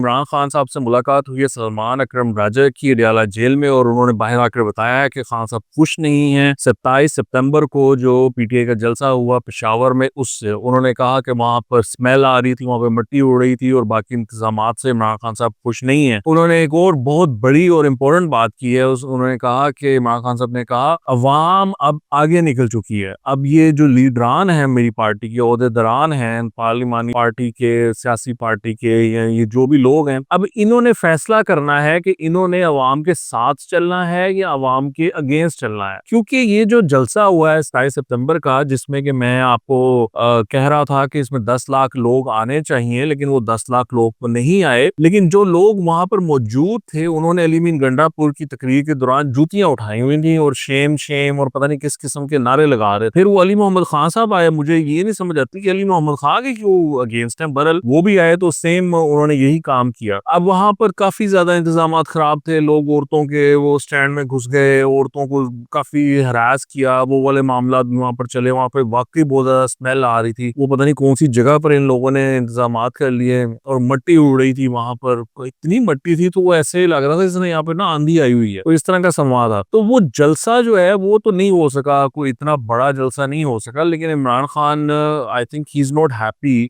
इमरान खान साहब से मुलाकात हुई है सलमान अकरम राजा की अडयाला जेल में और उन्होंने बाहर आकर बताया है कि खान साहब खुश नहीं हैं। 27 सितंबर को जो पीटीआई का जलसा हुआ पेशावर में, उससे उन्होंने कहा कि वहां पर स्मेल आ रही थी, वहां पर मिट्टी उड़ रही थी और बाकी इंतजामात से इमरान खान साहब खुश नहीं है। उन्होंने एक और बहुत बड़ी और इम्पोर्टेंट बात की है। उन्होंने कहा कि इमरान खान साहब ने कहा अवाम अब आगे निकल चुकी है। अब ये जो लीडरान हैं मेरी पार्टी के, ओहदेदारान हैं पार्लिमानी पार्टी के, सियासी पार्टी के, या ये जो भी लोग हैं, अब इन्होंने फैसला करना है कि इन्होंने अवाम के साथ चलना है या अवाम के अगेंस्ट चलना है। क्योंकि ये जो जलसा हुआ है 27 सितंबर का, जिसमें कि मैं आपको कह रहा था कि इसमें 10 लाख लोग आने चाहिए, लेकिन वो 10 लाख लोग तो नहीं आए। लेकिन जो लोग वहां पर मौजूद थे उन्होंने अली मीन गंडापुर की तकरीर के दौरान जूतियां उठाई हुई थी और शेम शेम और पता नहीं किस किस्म के नारे लगा रहे थे। फिर वो अली मोहम्मद खान साहब आए, मुझे ये नहीं समझ आती कि अली मोहम्मद खान के क्यों अगेंस्ट हैं। बहरहाल वो भी आए तो सेम उन्होंने यही काम किया। अब वहां पर काफी ज्यादा इंतजाम खराब थे, लोग औरतों के वो स्टैंड में घुस गए, औरतों को काफी हरास किया, वो वाले मामला वहां पर चले। वहां पर वाकई बहुत ज्यादा स्मेल आ रही थी, वो पता नहीं कौन सी जगह पर इन लोगों ने इंतजाम कर लिए और मट्टी उड़ रही थी वहां पर, इतनी मट्टी थी तो वो ऐसे लग रहा था जैसे यहाँ पे ना आंधी आई हुई है, तो इस तरह का संवाद था। तो वो जलसा जो है वो तो नहीं हो सका, कोई इतना बड़ा जलसा नहीं हो सका। लेकिन Imran Khan, I think he is not happy